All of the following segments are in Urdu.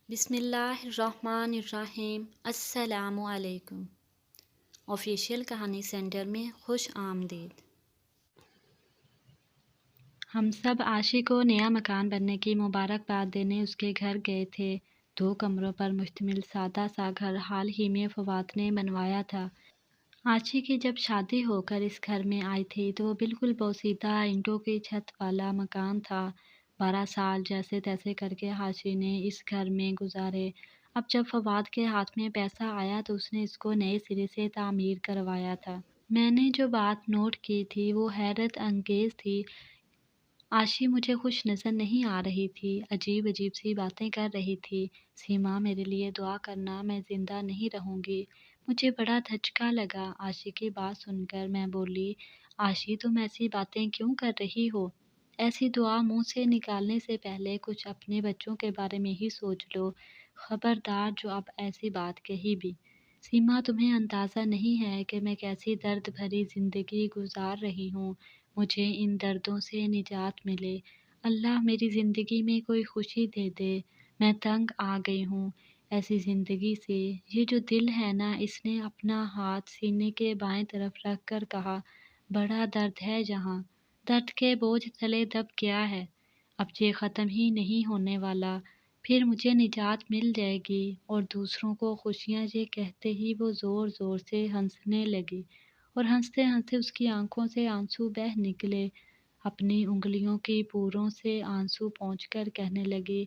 بسم اللہ الرحمن الرحیم۔ السلام علیکم۔ آفیشیل کہانی سینٹر میں خوش آمدید۔ ہم سب عاشی کو نیا مکان بننے کی مبارکباد دینے اس کے گھر گئے تھے۔ 2 کمروں پر مشتمل سادہ سا گھر حال ہی میں فواد نے بنوایا تھا۔ عاشی کی جب شادی ہو کر اس گھر میں آئی تھی تو وہ بالکل بوسیدہ اینٹوں کی چھت والا مکان تھا۔ 12 سال جیسے تیسے کر کے عاشی نے اس گھر میں گزارے۔ اب جب فواد کے ہاتھ میں پیسہ آیا تو اس نے اس کو نئے سرے سے تعمیر کروایا تھا۔ میں نے جو بات نوٹ کی تھی وہ حیرت انگیز تھی۔ عاشی مجھے خوش نظر نہیں آ رہی تھی، عجیب عجیب سی باتیں کر رہی تھی۔ سیما میرے لیے دعا کرنا، میں زندہ نہیں رہوں گی۔ مجھے بڑا دھچکا لگا عاشی کی بات سن کر۔ میں بولی، عاشی تم ایسی باتیں کیوں کر رہی ہو؟ ایسی دعا منہ سے نکالنے سے پہلے کچھ اپنے بچوں کے بارے میں ہی سوچ لو۔ خبردار جو اب ایسی بات کہی بھی۔ سیما تمہیں اندازہ نہیں ہے کہ میں کیسی درد بھری زندگی گزار رہی ہوں۔ مجھے ان دردوں سے نجات ملے۔ اللہ میری زندگی میں کوئی خوشی دے دے۔ میں تنگ آ گئی ہوں ایسی زندگی سے۔ یہ جو دل ہے نا، اس نے اپنا ہاتھ سینے کے بائیں طرف رکھ کر کہا، بڑا درد ہے جہاں، درد کے بوجھ تلے دب گیا ہے، اب یہ ختم ہی نہیں ہونے والا، پھر مجھے نجات مل جائے گی۔ اور دوسروں کو خوشیاں یہ کہتے ہی وہ زور زور سے ہنسنے لگی، اور ہنستے ہنستے اس کی آنکھوں سے آنسو بہہ نکلے۔ اپنی انگلیوں کی پوروں سے آنسو پونچھ کر کہنے لگی،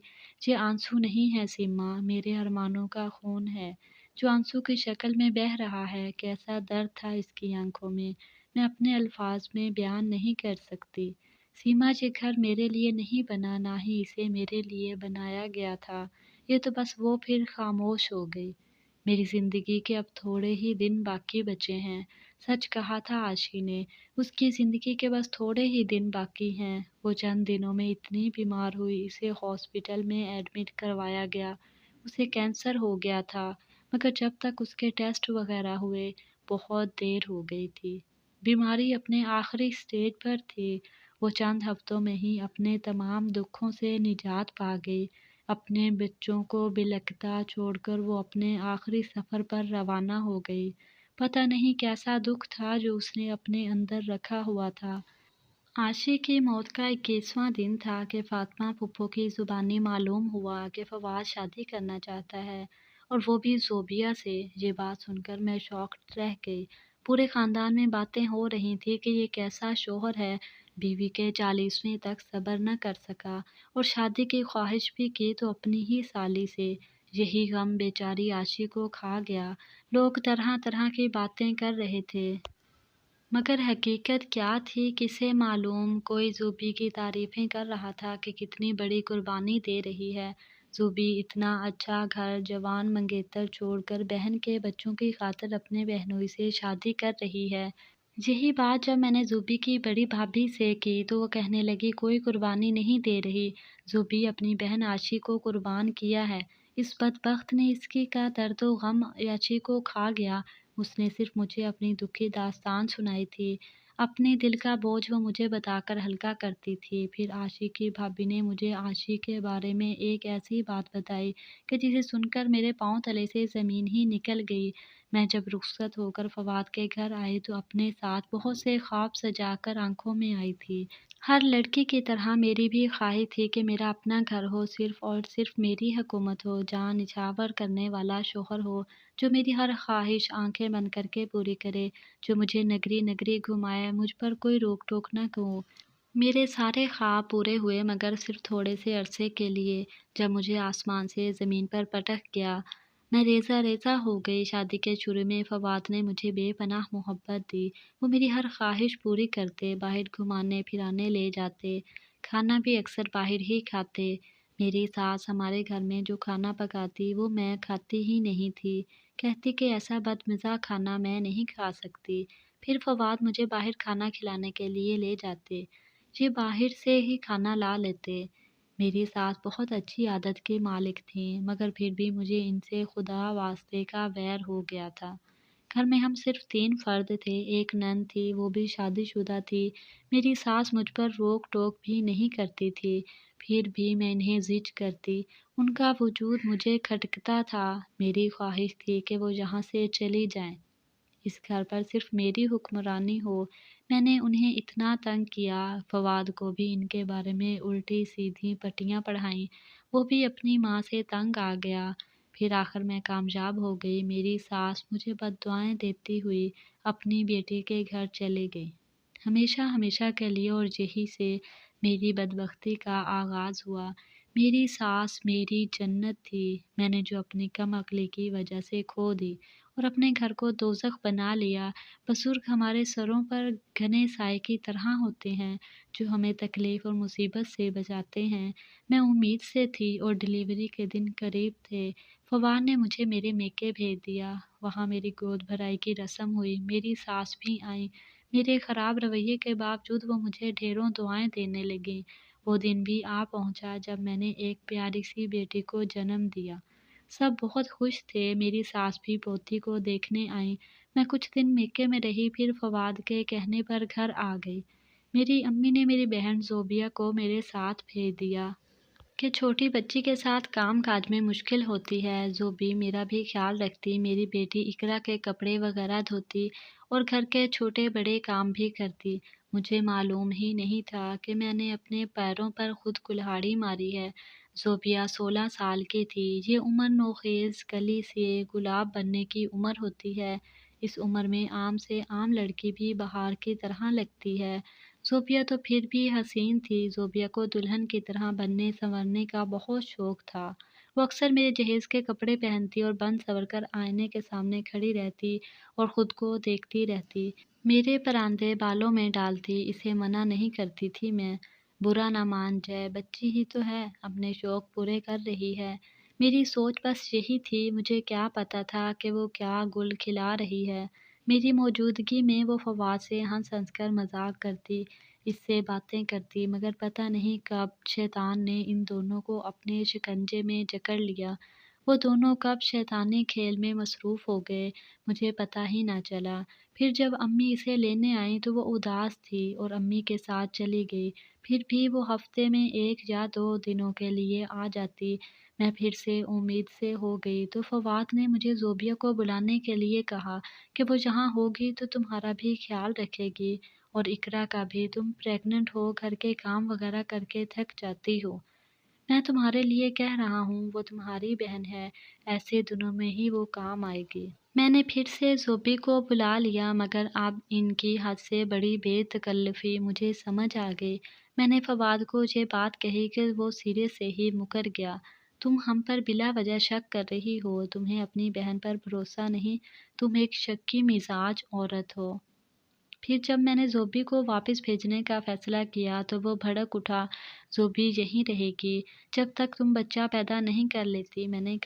یہ آنسو نہیں ہے سیما، میرے ارمانوں کا خون ہے جو آنسو کی شکل میں بہہ رہا ہے۔ کیسا درد تھا اس کی آنکھوں میں، میں اپنے الفاظ میں بیان نہیں کر سکتی۔ سیما یہ گھر میرے لیے نہیں بنا، نہ ہی اسے میرے لیے بنایا گیا تھا۔ یہ تو بس وہ پھر خاموش ہو گئی۔ میری زندگی کے اب تھوڑے ہی دن باقی بچے ہیں۔ سچ کہا تھا عاشی نے، اس کی زندگی کے بس تھوڑے ہی دن باقی ہیں۔ وہ چند دنوں میں اتنی بیمار ہوئی، اسے ہاسپٹل میں ایڈمٹ کروایا گیا۔ اسے کینسر ہو گیا تھا، مگر جب تک اس کے ٹیسٹ وغیرہ ہوئے بہت دیر ہو گئی تھی۔ بیماری اپنے آخری سٹیج پر تھی۔ وہ چند ہفتوں میں ہی اپنے تمام دکھوں سے نجات پا گئی۔ اپنے بچوں کو بلکتا چھوڑ کر وہ اپنے آخری سفر پر روانہ ہو گئی۔ پتہ نہیں کیسا دکھ تھا جو اس نے اپنے اندر رکھا ہوا تھا۔ عاشی کی موت کا 21واں دن تھا کہ فاطمہ پھپھو کی زبانی معلوم ہوا کہ فواد شادی کرنا چاہتا ہے، اور وہ بھی زوبیہ سے۔ یہ بات سن کر میں شاکڈ رہ گئی۔ پورے خاندان میں باتیں ہو رہی تھی کہ یہ کیسا شوہر ہے، بیوی کے 40ویں تک صبر نہ کر سکا، اور شادی کی خواہش بھی کی تو اپنی ہی سالی سے۔ یہی غم بیچاری عاشی کو کھا گیا۔ لوگ طرح طرح کی باتیں کر رہے تھے، مگر حقیقت کیا تھی کسے معلوم۔ کوئی زوبی کی تعریفیں کر رہا تھا کہ کتنی بڑی قربانی دے رہی ہے زوبی، اتنا اچھا گھر، جوان منگیتر چھوڑ کر بہن کے بچوں کی خاطر اپنے بہنوئی سے شادی کر رہی ہے۔ یہی بات جب میں نے زوبی کی بڑی بھابھی سے کی تو وہ کہنے لگی، کوئی قربانی نہیں دے رہی، زوبی اپنی بہن عاشی کو قربان کیا ہے۔ اس بدبخت نے اس کی کا درد و غم عاشی کو کھا گیا۔ اس نے صرف مجھے اپنی دکھی داستان سنائی تھی، اپنے دل کا بوجھ وہ مجھے بتا کر ہلکا کرتی تھی۔ پھر عاشی کی بھابھی نے مجھے عاشی کے بارے میں ایک ایسی بات بتائی کہ جسے سن کر میرے پاؤں تلے سے زمین ہی نکل گئی۔ میں جب رخصت ہو کر فواد کے گھر آئی تو اپنے ساتھ بہت سے خواب سجا کر آنکھوں میں آئی تھی۔ ہر لڑکی کی طرح میری بھی خواہش تھی کہ میرا اپنا گھر ہو، صرف اور صرف میری حکومت ہو، جان نچھاور کرنے والا شوہر ہو جو میری ہر خواہش آنکھیں بند کر کے پوری کرے، جو مجھے نگری نگری گھمائے، مجھ پر کوئی روک ٹوک نہ ہو۔ میرے سارے خواب پورے ہوئے مگر صرف تھوڑے سے عرصے کے لیے۔ جب مجھے آسمان سے زمین پر پٹک گیا، میں ریزہ ریزہ ہو گئی۔ شادی کے شروع میں فواد نے مجھے بے پناہ محبت دی۔ وہ میری ہر خواہش پوری کرتے، باہر گھمانے پھرانے لے جاتے، کھانا بھی اکثر باہر ہی کھاتے۔ میری ساس ہمارے گھر میں جو کھانا پکاتی وہ میں کھاتی ہی نہیں تھی، کہتی کہ ایسا بدمزہ کھانا میں نہیں کھا سکتی۔ پھر فواد مجھے باہر کھانا کھلانے کے لیے لے جاتے، یہ باہر سے ہی کھانا لا لیتے۔ میری ساس بہت اچھی عادت کی مالک تھیں، مگر پھر بھی مجھے ان سے خدا واسطے کا ویر ہو گیا تھا۔ گھر میں ہم صرف 3 فرد تھے، ایک نند تھی، وہ بھی شادی شدہ تھی۔ میری ساس مجھ پر روک ٹوک بھی نہیں کرتی تھی، پھر بھی میں انہیں زج کرتی۔ ان کا وجود مجھے کھٹکتا تھا۔ میری خواہش تھی کہ وہ یہاں سے چلی جائیں، اس گھر پر صرف میری حکمرانی ہو۔ میں نے انہیں اتنا تنگ کیا، فواد کو بھی ان کے بارے میں الٹی سیدھی پٹیاں پڑھائیں، وہ بھی اپنی ماں سے تنگ آ گیا۔ پھر آخر میں کامیاب ہو گئی۔ میری ساس مجھے بددعائیں دیتی ہوئی اپنی بیٹی کے گھر چلی گئی، ہمیشہ ہمیشہ کے لیے، اور یہی سے میری بدبختی کا آغاز ہوا۔ میری ساس میری جنت تھی، میں نے جو اپنی کم عقلی کی وجہ سے کھو دی اور اپنے گھر کو دوزخ بنا لیا۔ بزرگ ہمارے سروں پر گھنے سائے کی طرح ہوتے ہیں جو ہمیں تکلیف اور مصیبت سے بچاتے ہیں۔ میں امید سے تھی اور ڈلیوری کے دن قریب تھے۔ فواد نے مجھے میرے میکے بھیج دیا، وہاں میری گود بھرائی کی رسم ہوئی، میری ساس بھی آئیں۔ میرے خراب رویے کے باوجود وہ مجھے ڈھیروں دعائیں دینے لگیں۔ وہ دن بھی آ پہنچا جب میں نے ایک پیاری سی بیٹی کو جنم دیا۔ سب بہت خوش تھے، میری ساس بھی پوتی کو دیکھنے آئیں۔ میں کچھ دن میکے میں رہی، پھر فواد کے کہنے پر گھر آ گئی۔ میری امی نے میری بہن زوبیہ کو میرے ساتھ بھیج دیا کہ چھوٹی بچی کے ساتھ کام کاج میں مشکل ہوتی ہے۔ زوبی میرا بھی خیال رکھتی، میری بیٹی اقرا کے کپڑے وغیرہ دھوتی اور گھر کے چھوٹے بڑے کام بھی کرتی۔ مجھے معلوم ہی نہیں تھا کہ میں نے اپنے پیروں پر خود کلہاڑی ماری ہے۔ زوبیہ 16 سال کی تھی۔ یہ عمر نوخیز کلی سے گلاب بننے کی عمر ہوتی ہے۔ اس عمر میں عام سے عام لڑکی بھی بہار کی طرح لگتی ہے۔ زوبیہ تو پھر بھی حسین تھی۔ زوبیہ کو دلہن کی طرح بننے سنورنے کا بہت شوق تھا۔ وہ اکثر میرے جہیز کے کپڑے پہنتی اور بن سنور کر آئینے کے سامنے کھڑی رہتی اور خود کو دیکھتی رہتی۔ میرے پراندے بالوں میں ڈالتی، اسے منع نہیں کرتی تھی میں۔ برا نہ مان جائے، بچی ہی تو ہے، اپنے شوق پورے کر رہی ہے۔ میری سوچ بس یہی تھی، مجھے کیا پتا تھا کہ وہ کیا گل کھلا رہی ہے۔ میری موجودگی میں وہ فواد سے ہنس ہنس کر مذاق کرتی، اس سے باتیں کرتی، مگر پتہ نہیں کب شیطان نے ان دونوں کو اپنے شکنجے میں جکڑ لیا۔ وہ دونوں کب شیطانی کھیل میں مصروف ہو گئے، مجھے پتہ ہی نہ چلا۔ پھر جب امی اسے لینے آئیں تو وہ اداس تھی اور امی کے ساتھ چلی گئی۔ پھر بھی وہ ہفتے میں 1 یا 2 دنوں کے لیے آ جاتی۔ میں پھر سے امید سے ہو گئی تو فواد نے مجھے زوبیہ کو بلانے کے لیے کہا کہ وہ جہاں ہوگی تو تمہارا بھی خیال رکھے گی، اور اقرا کا بھی، تم پریگننٹ ہو، گھر کے کام وغیرہ کر کے تھک جاتی ہو۔ میں تمہارے لیے کہہ رہا ہوں، وہ تمہاری بہن ہے، ایسے دنوں میں ہی وہ کام آئے گی۔ میں نے پھر سے زوبی کو بلا لیا، مگر اب ان کی حد سے بڑی بے تکلفی مجھے سمجھ آ گئی۔ میں نے فواد کو یہ بات کہی کہ وہ سرے سے ہی مکر گیا۔ تم ہم پر بلا وجہ شک کر رہی ہو، تمہیں اپنی بہن پر بھروسہ نہیں، تم ایک شکی مزاج عورت ہو۔ پھر جب میں نے زوبی کو واپس بھیجنے کا فیصلہ کیا تو وہ بھڑک اٹھا، زوبی یہیں رہے گی جب تک تم بچہ پیدا نہیں کر لیتی۔ میں نے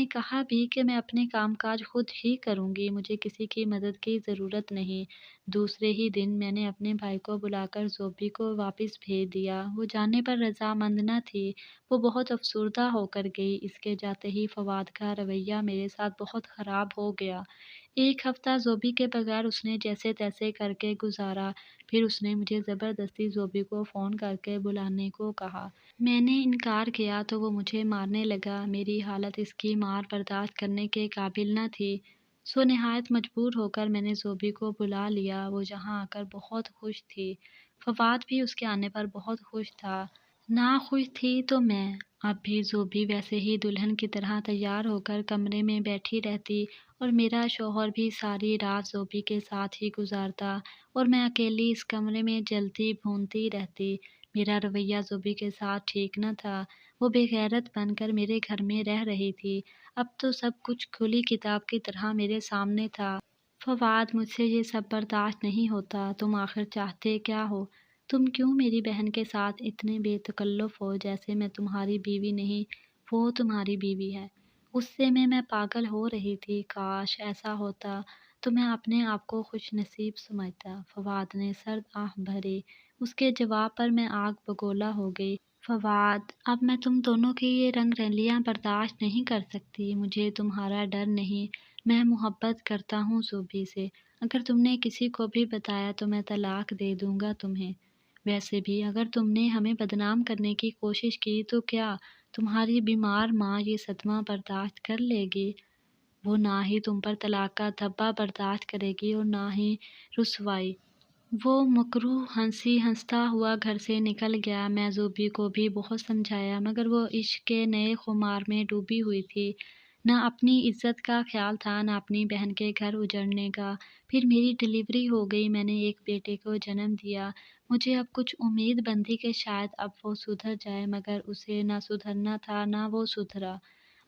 کہا بھی کہ میں اپنے کام کاج خود ہی کروں گی، مجھے کسی کی مدد کی ضرورت نہیں۔ دوسرے ہی دن میں نے اپنے بھائی کو بلا کر زوبی کو واپس بھیج دیا۔ وہ جانے پر رضامند نہ تھی، وہ بہت افسردہ ہو کر گئی۔ اس کے جاتے ہی فواد کا رویہ میرے ساتھ بہت خراب ہو گیا۔ 1 ہفتہ زوبی کے بغیر اس نے جیسے تیسے کر کے گزارا، پھر اس نے مجھے زبردستی زوبی کو فون کر کے بلانے کو کہا۔ میں نے انکار کیا تو وہ مجھے مارنے لگا۔ میری حالت اس کی مار برداشت کرنے کے قابل نہ تھی، سو نہایت مجبور ہو کر میں نے زوبی کو بلا لیا۔ وہ یہاں آ کر بہت خوش تھی، فواد بھی اس کے آنے پر بہت خوش تھا۔ نہ خوش تھی تو میں۔ اب بھی زوبی ویسے ہی دلہن کی طرح تیار ہو کر کمرے میں بیٹھی رہتی اور میرا شوہر بھی ساری رات زوبی کے ساتھ ہی گزارتا اور میں اکیلی اس کمرے میں جلتی بھونتی رہتی۔ میرا رویہ زوبی کے ساتھ ٹھیک نہ تھا، وہ بے غیرت بن کر میرے گھر میں رہ رہی تھی۔ اب تو سب کچھ کھلی کتاب کی طرح میرے سامنے تھا۔ فواد، مجھ سے یہ سب برداشت نہیں ہوتا، تم آخر چاہتے کیا ہو؟ تم کیوں میری بہن کے ساتھ اتنے بے تکلف ہو، جیسے میں تمہاری بیوی نہیں، وہ تمہاری بیوی ہے۔ غصے میں پاگل ہو رہی تھی۔ کاش ایسا ہوتا تو میں اپنے آپ کو خوش نصیب سمجھتا۔ فواد نے سرد آہ بھری۔ اس کے جواب پر میں آگ بگولا ہو گئی۔ فواد، اب میں تم دونوں کی یہ رنگ رلیاں برداشت نہیں کر سکتی۔ مجھے تمہارا ڈر نہیں، میں محبت کرتا ہوں زوبی سے۔ اگر تم نے کسی کو بھی بتایا تو میں طلاق دے دوں گا تمہیں۔ ویسے بھی اگر تم نے ہمیں بدنام کرنے کی کوشش کی تو کیا تمہاری بیمار ماں یہ صدمہ برداشت کر لے گی؟ وہ نہ ہی تم پر طلاق کا دھبا برداشت کرے گی اور نہ ہی رسوائی۔ وہ مکروہ ہنسی ہنستا ہوا گھر سے نکل گیا۔ میں زوبی کو بھی بہت سمجھایا مگر وہ عشق کے نئے خمار میں ڈوبی ہوئی تھی۔ نہ اپنی عزت کا خیال تھا نہ اپنی بہن کے گھر اجڑنے کا۔ پھر میری ڈلیوری ہو گئی، میں نے ایک بیٹے کو جنم دیا۔ مجھے اب کچھ امید بندھی کہ شاید اب وہ سدھر جائے مگر اسے نہ سدھرنا تھا نہ وہ سدھرا۔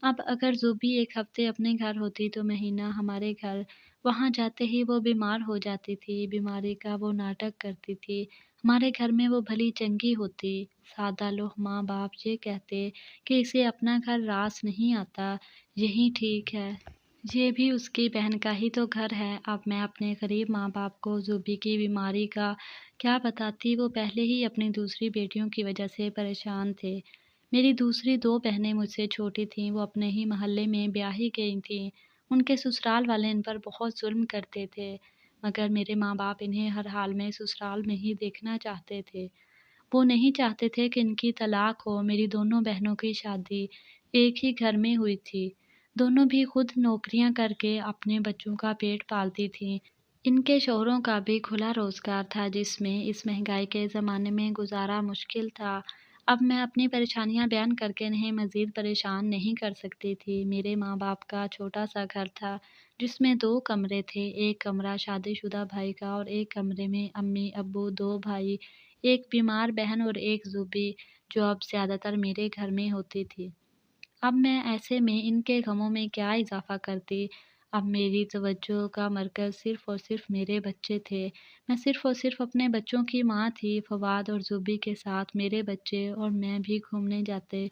اب اگر زوبی ایک ہفتے اپنے گھر ہوتی تو مہینہ ہمارے گھر۔ وہاں جاتے ہی وہ بیمار ہو جاتی تھی، بیماری کا وہ ناٹک کرتی تھی۔ ہمارے گھر میں وہ بھلی چنگی ہوتی۔ سادہ لوح ماں باپ یہ کہتے کہ اسے اپنا گھر راس نہیں آتا، یہی ٹھیک ہے۔ یہ بھی اس کی بہن کا ہی تو گھر ہے۔ اب میں اپنے غریب ماں باپ کو زوبی کی بیماری کا کیا بتاتی، وہ پہلے ہی اپنی دوسری بیٹیوں کی وجہ سے پریشان تھے۔ میری دوسری دو بہنیں مجھ سے چھوٹی تھیں، وہ اپنے ہی محلے میں بیاہی گئی تھیں۔ ان کے سسرال والے ان پر بہت ظلم کرتے تھے مگر میرے ماں باپ انہیں ہر حال میں سسرال میں ہی دیکھنا چاہتے تھے۔ وہ نہیں چاہتے تھے کہ ان کی طلاق ہو۔ میری دونوں بہنوں کی شادی ایک ہی گھر میں ہوئی تھی۔ دونوں بھی خود نوکریاں کر کے اپنے بچوں کا پیٹ پالتی تھیں۔ ان کے شوہروں کا بھی کھلا روزگار تھا جس میں اس مہنگائی کے زمانے میں گزارا مشکل تھا۔ اب میں اپنی پریشانیاں بیان کر کے انہیں مزید پریشان نہیں کر سکتی تھی۔ میرے ماں باپ کا چھوٹا سا گھر تھا جس میں 2 کمرے تھے، ایک کمرہ شادی شدہ بھائی کا اور ایک کمرے میں امی ابو 2 بھائی، ایک بیمار بہن اور ایک زوبی جو اب زیادہ تر میرے گھر میں ہوتی تھی۔ اب میں ایسے میں ان کے غموں میں کیا اضافہ کرتی؟ اب میری توجہ کا مرکز صرف اور صرف میرے بچے تھے۔ میں صرف اور صرف اپنے بچوں کی ماں تھی۔ فواد اور زوبی کے ساتھ میرے بچے اور میں بھی گھومنے جاتے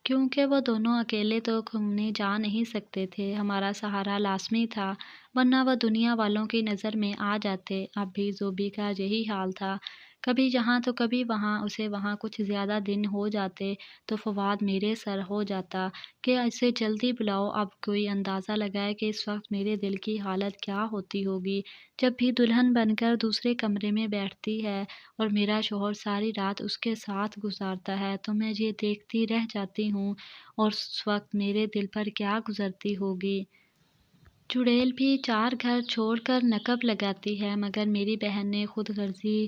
کیونکہ وہ دونوں اکیلے تو گھومنے جا نہیں سکتے تھے۔ ہمارا سہارا لازمی تھا ورنہ وہ دنیا والوں کی نظر میں آ جاتے۔ اب بھی زوبی کا یہی حال تھا، کبھی یہاں تو کبھی وہاں۔ اسے وہاں کچھ زیادہ دن ہو جاتے تو فواد میرے سر ہو جاتا کہ اسے جلدی بلاؤ۔ اب کوئی اندازہ لگائے کہ اس وقت میرے دل کی حالت کیا ہوتی ہوگی جب بھی دلہن بن کر دوسرے کمرے میں بیٹھتی ہے اور میرا شوہر ساری رات اس کے ساتھ گزارتا ہے تو میں یہ دیکھتی رہ جاتی ہوں اور اس وقت میرے دل پر کیا گزرتی ہوگی۔ چڑیل بھی 4 گھر چھوڑ کر نقب لگاتی ہے مگر میری بہن نے خود غرضی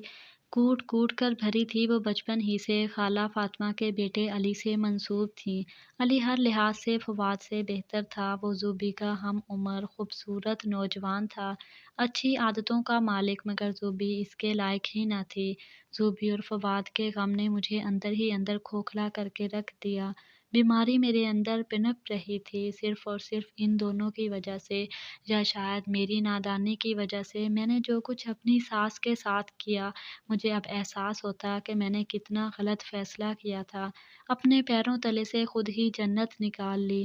کوٹ کوٹ کر بھری تھی۔ وہ بچپن ہی سے خالہ فاطمہ کے بیٹے علی سے منسوب تھیں۔ علی ہر لحاظ سے فواد سے بہتر تھا۔ وہ زوبی کا ہم عمر خوبصورت نوجوان تھا، اچھی عادتوں کا مالک مگر زوبی اس کے لائق ہی نہ تھی۔ زوبی اور فواد کے غم نے مجھے اندر ہی اندر کھوکھلا کر کے رکھ دیا۔ بیماری میرے اندر پنپ رہی تھی۔ صرف اور صرف ان دونوں کی وجہ سے یا شاید میری نادانی کی وجہ سے میں نے جو کچھ اپنی ساس کے ساتھ کیا، مجھے اب احساس ہوتا کہ میں نے کتنا غلط فیصلہ کیا تھا۔ اپنے پیروں تلے سے خود ہی جنت نکال لی۔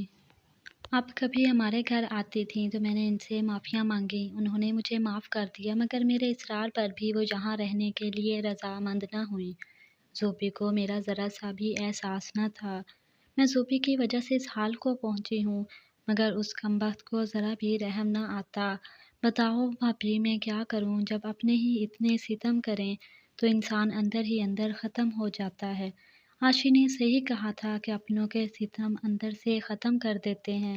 اب کبھی ہمارے گھر آتی تھیں تو میں نے ان سے معافیاں مانگی، انہوں نے مجھے معاف کر دیا مگر میرے اصرار پر بھی وہ یہاں رہنے کے لیے رضامند نہ ہوئیں۔ زوبی کو میرا ذرا سا بھی احساس نہ تھا۔ میں زوبی کی وجہ سے اس حال کو پہنچی ہوں مگر اس کمبخت کو ذرا بھی رحم نہ آتا۔ بتاؤ بھابھی میں کیا کروں؟ جب اپنے ہی اتنے ستم کریں تو انسان اندر ہی اندر ختم ہو جاتا ہے۔ عاشی نے صحیح کہا تھا کہ اپنوں کے ستم اندر سے ختم کر دیتے ہیں،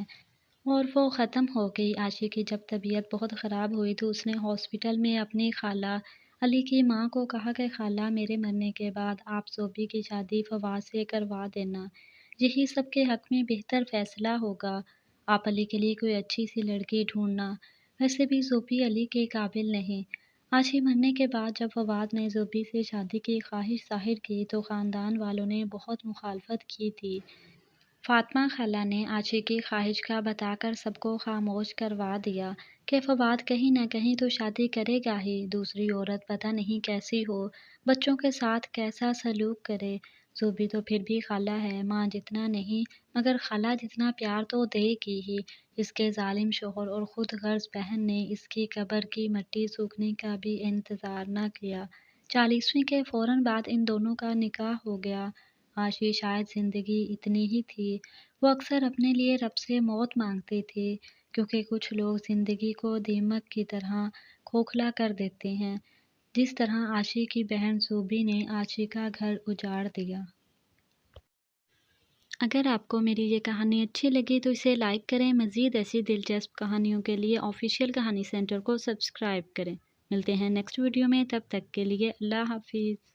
اور وہ ختم ہو گئی۔ عاشی کی جب طبیعت بہت خراب ہوئی تو اس نے ہاسپٹل میں اپنی خالہ علی کی ماں کو کہا کہ خالہ میرے مرنے کے بعد آپ زوبی کی شادی فواد سے کروا دینا، یہی سب کے حق میں بہتر فیصلہ ہوگا۔ آپ علی کے لیے کوئی اچھی سی لڑکی ڈھونڈنا، ویسے بھی زوبی علی کے قابل نہیں۔ عاشی مرنے کے بعد جب فواد نے زوبی سے شادی کی خواہش ظاہر کی تو خاندان والوں نے بہت مخالفت کی تھی۔ فاطمہ خالہ نے عاشی کی خواہش کا بتا کر سب کو خاموش کروا دیا کہ فواد کہیں نہ کہیں تو شادی کرے گا ہی، دوسری عورت پتہ نہیں کیسی ہو، بچوں کے ساتھ کیسا سلوک کرے۔ زوبی تو پھر بھی خالہ ہے، ماں جتنا نہیں مگر خالہ جتنا پیار تو دے گی ہی۔ اس کے ظالم شوہر اور خود غرض بہن نے اس کی قبر کی مٹی سوکھنے کا بھی انتظار نہ کیا۔ 40ویں کے فوراً بعد ان دونوں کا نکاح ہو گیا۔ عاشی شاید زندگی اتنی ہی تھی۔ وہ اکثر اپنے لیے رب سے موت مانگتی تھی کیونکہ کچھ لوگ زندگی کو دیمک کی طرح کھوکھلا کر دیتے ہیں، جس طرح عاشی کی بہن زوبی نے عاشی کا گھر اجاڑ دیا۔ اگر آپ کو میری یہ کہانی اچھی لگی تو اسے لائک کریں، مزید ایسی دلچسپ کہانیوں کے لیے آفیشیل کہانی سینٹر کو سبسکرائب کریں۔ ملتے ہیں نیکسٹ ویڈیو میں، تب تک کے لیے اللہ حافظ۔